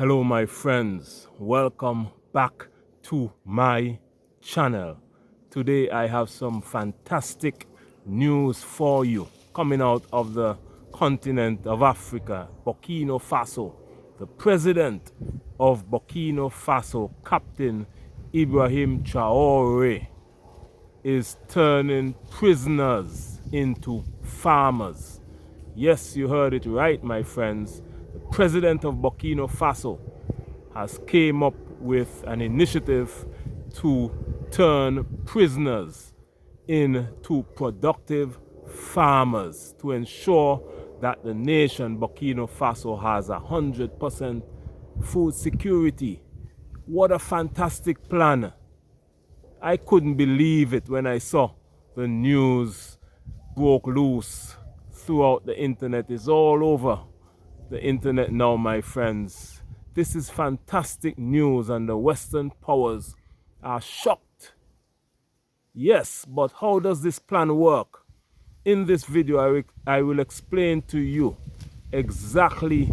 Hello my friends, welcome back to my channel. Today I have some fantastic news for you coming out of the continent of Africa, Burkina Faso. The president of Burkina Faso, Captain Ibrahim Traore, is turning prisoners into farmers. Yes, you heard it right, my friends. The president of Burkina Faso has came up with an initiative to turn prisoners into productive farmers to ensure that the nation Burkina Faso has 100% food security. What a fantastic plan. I couldn't believe it when I saw the news broke loose throughout the internet. It's all over the internet now, my friends. This is fantastic news and the Western powers are shocked. Yes, but how does this plan work? In this video, I will explain to you exactly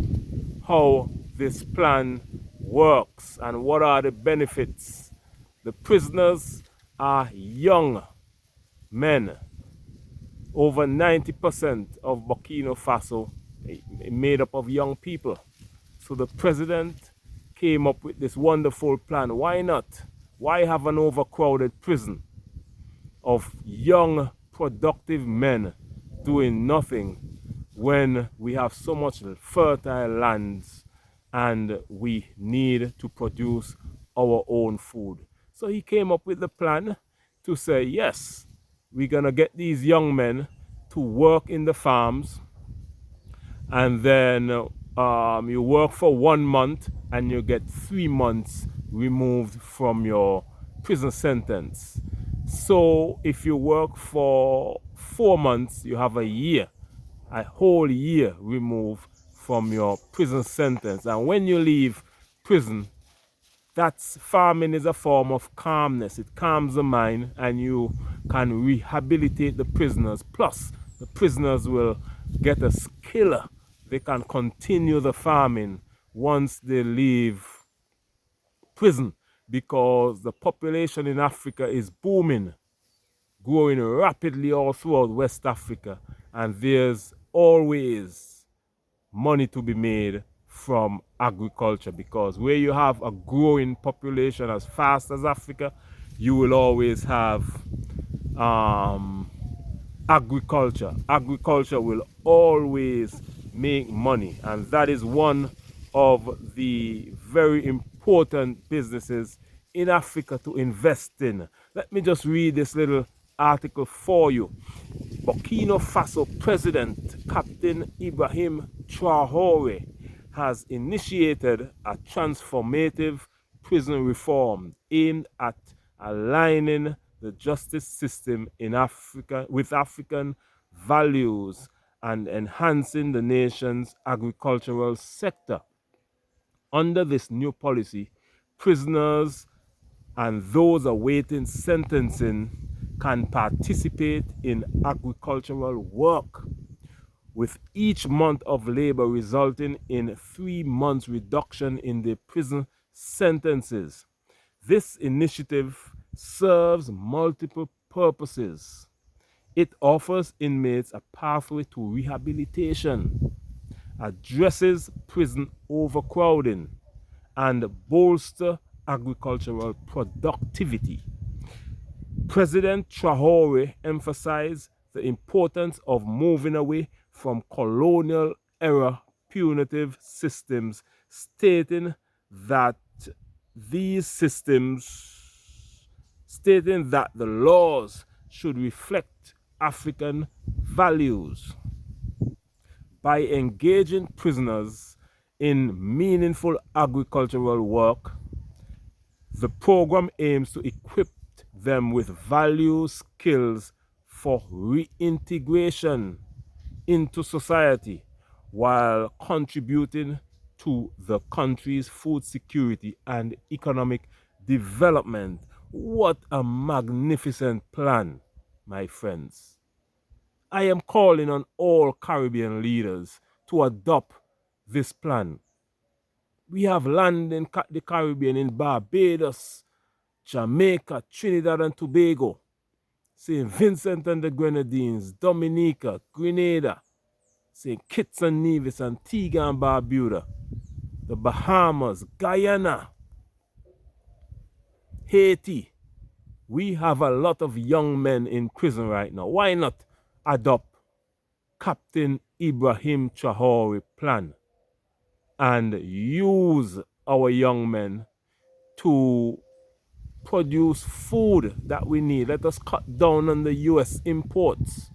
how this plan works and what are the benefits. The prisoners are young men. Over 90% of Burkina Faso made up of young people. So the president came up with this wonderful plan. Why not? Why have an overcrowded prison of young, productive men doing nothing when we have so much fertile lands and we need to produce our own food? So he came up with the plan to say, yes, we're going to get these young men to work in the farms, and then you work for 1 month and you get 3 months removed from your prison sentence. So if you work for 4 months, you have a whole year removed from your prison sentence. And when you leave prison, farming is a form of calmness. It calms the mind and you can rehabilitate the prisoners. Plus, the prisoners will get a skill. They can continue the farming once they leave prison, because the population in Africa is booming, growing rapidly all throughout West Africa, and there's always money to be made from agriculture, because where you have a growing population as fast as Africa, you will always have agriculture. Agriculture will always make money, and that is one of the very important businesses in Africa to invest in. Let me just read this little article for you. Burkina Faso President Captain Ibrahim Traore has initiated a transformative prison reform aimed at aligning the justice system in Africa with African values and enhancing the nation's agricultural sector. Under this new policy, prisoners and those awaiting sentencing can participate in agricultural work, with each month of labor resulting in 3 months reduction in the prison sentences. This initiative serves multiple purposes. It offers inmates a pathway to rehabilitation, addresses prison overcrowding, and bolster agricultural productivity. President Traore emphasized the importance of moving away from colonial era punitive systems, stating that the laws should reflect African values. By engaging prisoners in meaningful agricultural work, the program aims to equip them with value skills for reintegration into society while contributing to the country's food security and economic development. What a magnificent plan, my friends. I am calling on all Caribbean leaders to adopt this plan. We have land in the Caribbean, in Barbados, Jamaica, Trinidad and Tobago, St. Vincent and the Grenadines, Dominica, Grenada, St. Kitts and Nevis, Antigua and Barbuda, the Bahamas, Guyana, Haiti. We have a lot of young men in prison right now. Why not adopt Captain Ibrahim Traore plan and use our young men to produce food that we need? Let us cut down on the US imports.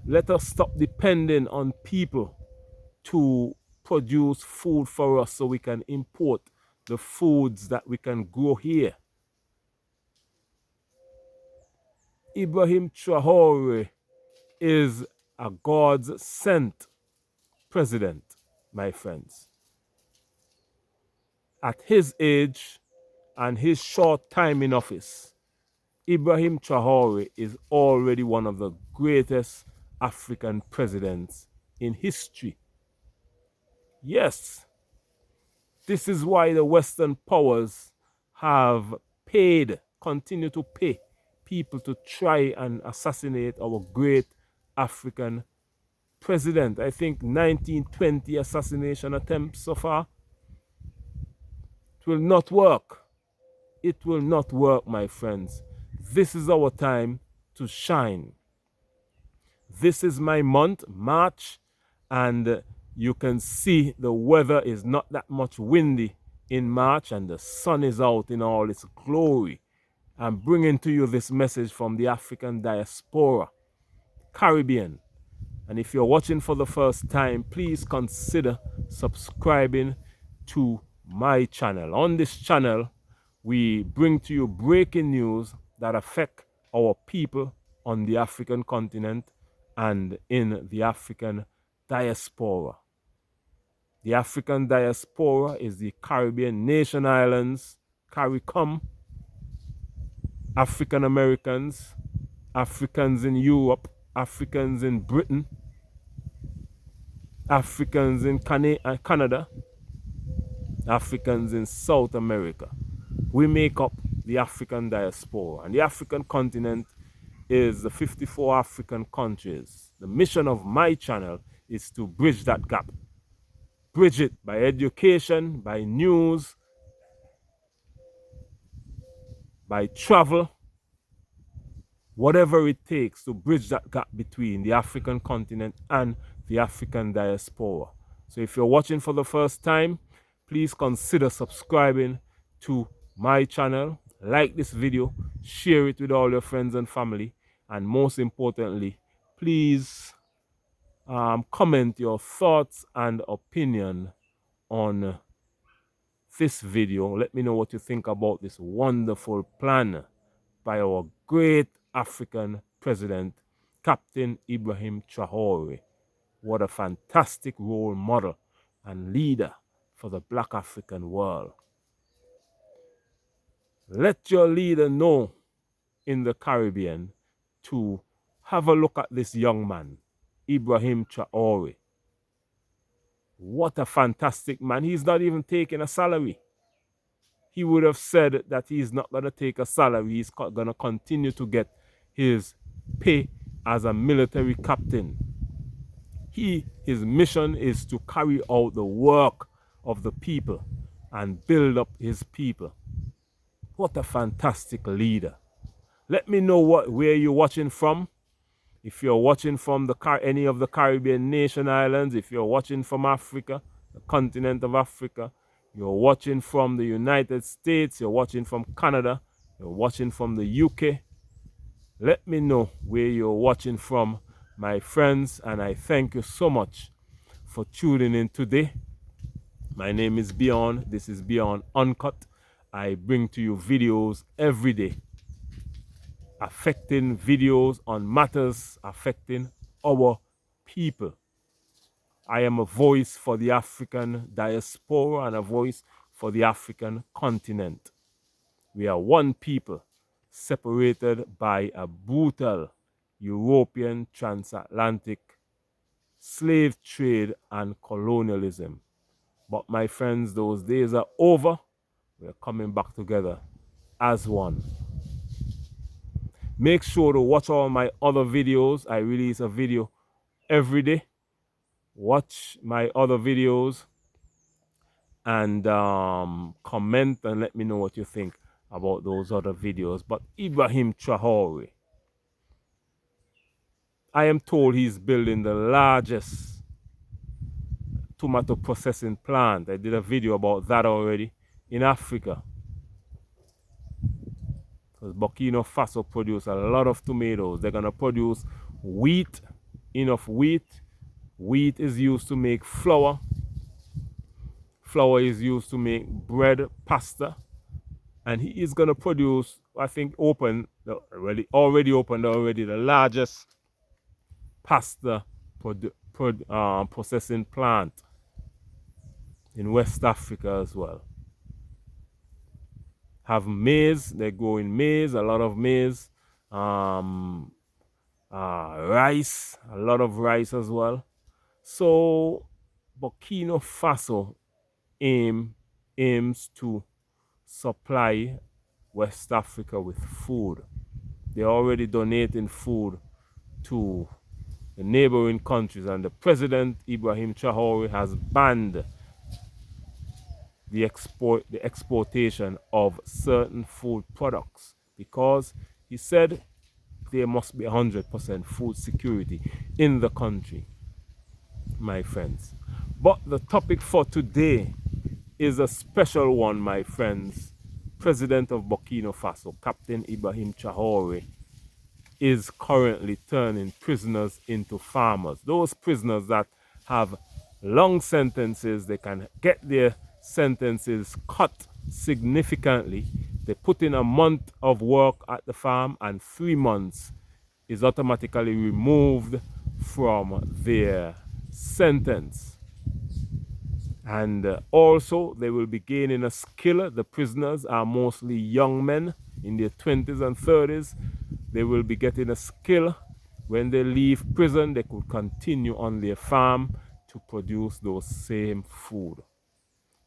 Let us stop depending on people to produce food for us so we can import the foods that we can grow here. Ibrahim Traore is a God's sent president, my friends. At his age and his short time in office, Ibrahim Traore is already one of the greatest African presidents in history. Yes, this is why the Western powers have continue to pay people to try and assassinate our great African president. I think 1920 assassination attempts so far. It will not work. It will not work, my friends. This is our time to shine. This is my month, March, and you can see the weather is not that much windy in March and the sun is out in all its glory. I'm bringing to you this message from the African diaspora, Caribbean. And if you're watching for the first time, please consider subscribing to my channel. On this channel, we bring to you breaking news that affect our people on the African continent and in the African diaspora. The African diaspora is the Caribbean nation islands, CARICOM, African Americans, Africans in Europe, Africans in Britain, Africans in Canada, Africans in South America. We make up the African diaspora, and the African continent is the 54 African countries. The mission of my channel is to bridge that gap. Bridge it by education, by news, by travel, whatever it takes to bridge that gap between the African continent and the African diaspora. So if you're watching for the first time, please consider subscribing to my channel, like this video, share it with all your friends and family, and most importantly, please comment your thoughts and opinion on this video. Let me know what you think about this wonderful plan by our great African president, Captain Ibrahim Traore. What a fantastic role model and leader for the Black African world. Let your leader know in the Caribbean to have a look at this young man, Ibrahim Traore. What a fantastic man. He's not even taking a salary. He would have said that he's not going to take a salary. He's going to continue to get his pay as a military captain. His mission is to carry out the work of the people and build up his people. What a fantastic leader. Let me know where you're watching from. If you're watching from any of the Caribbean nation islands, if you're watching from Africa, the continent of Africa, you're watching from the United States, you're watching from Canada, you're watching from the UK, let me know where you're watching from, my friends, and I thank you so much for tuning in today. My name is Beyond. This is Beyond Uncut. I bring to you videos every day, affecting videos on matters affecting our people. I am a voice for the African diaspora and a voice for the African continent. We are one people, separated by a brutal European Transatlantic slave trade and colonialism. But my friends, those days are over. We're coming back together as one. Make sure to watch all my other videos. I release a video every day. Watch my other videos and comment and let me know what you think about those other videos. But Ibrahim Traore, I am told he's building the largest tomato processing plant. I did a video about that already in Africa. Because Burkina Faso produce a lot of tomatoes. They're going to produce wheat, enough wheat. Wheat is used to make flour. Flour is used to make bread, pasta. And he is going to produce, I think, already opened the largest pasta processing plant in West Africa as well. Have maize, they're growing maize, a lot of maize, rice, a lot of rice as well. So Burkina Faso aims to supply West Africa with food. They're already donating food to the neighboring countries, and the president Ibrahim Traore has banned the exportation of certain food products because he said there must be 100% food security in the country, my friends. But the topic for today is a special one, my friends. President of Burkina Faso, Captain Ibrahim Traore, is currently turning prisoners into farmers. Those prisoners that have long sentences, they can get their sentences cut significantly. They put in a month of work at the farm and 3 months is automatically removed from their sentence. And also they will be gaining a skill. The prisoners are mostly young men in their 20s and 30s. They will be getting a skill. When they leave prison, they could continue on their farm to produce those same food.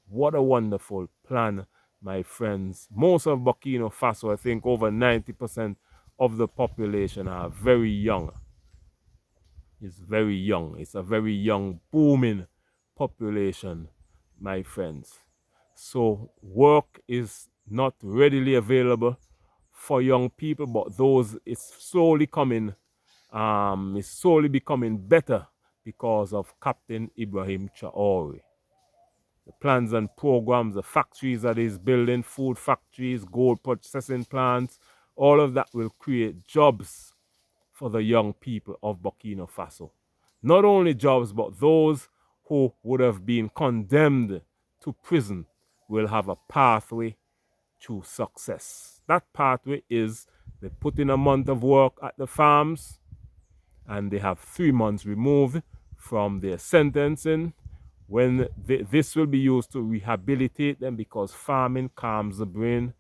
What a wonderful plan, my friends. Most of Burkina Faso, I think over 90% of the population are very young. It's very young. It's a very young, booming population, my friends. So work is not readily available for young people, but those it's slowly coming, it's slowly becoming better because of Captain Ibrahim Traore. The plans and programs, the factories that he's building, food factories, gold processing plants, all of that will create jobs for the young people of Burkina Faso. Not only jobs, but those who would have been condemned to prison will have a pathway to success. That pathway is they put in a month of work at the farms and they have 3 months removed from their sentencing. When this will be used to rehabilitate them because farming calms the brain,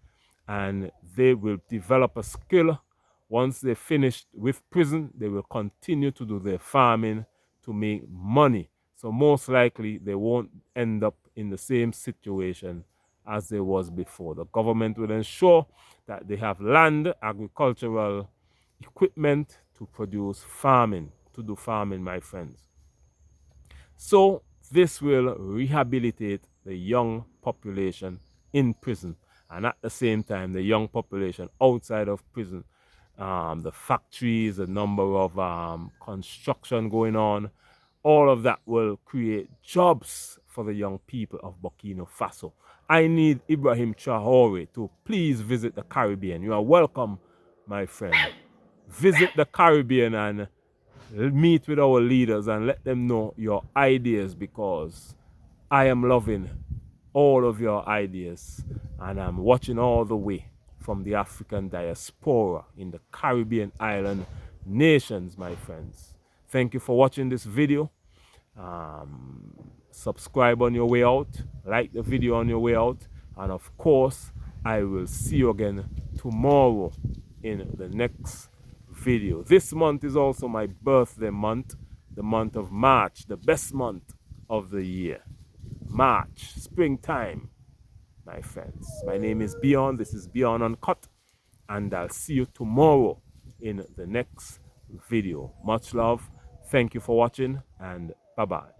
and they will develop a skill. Once they're finished with prison, they will continue to do their farming to make money. So most likely they won't end up in the same situation as they was before. The government will ensure that they have land, agricultural equipment to produce farming, to do farming, my friends. So this will rehabilitate the young population in prison, and at the same time the young population outside of prison, the factories, the number of construction going on, all of that will create jobs for the young people of Burkina Faso. I need Ibrahim Traore to please visit the Caribbean. You are welcome, my friend. Visit the Caribbean and meet with our leaders and let them know your ideas, because I am loving all of your ideas and I'm watching all the way from the African diaspora in the Caribbean island nations, my friends. Thank you for watching this video. Subscribe on your way out, like the video on your way out, and of course I will see you again tomorrow in the next video. This month is also my birthday month, the month of March, the best month of the year. March, springtime, my friends. My name is Beyond. This is Beyond Uncut, and I'll see you tomorrow in the next video. Much love. Thank you for watching, and bye-bye.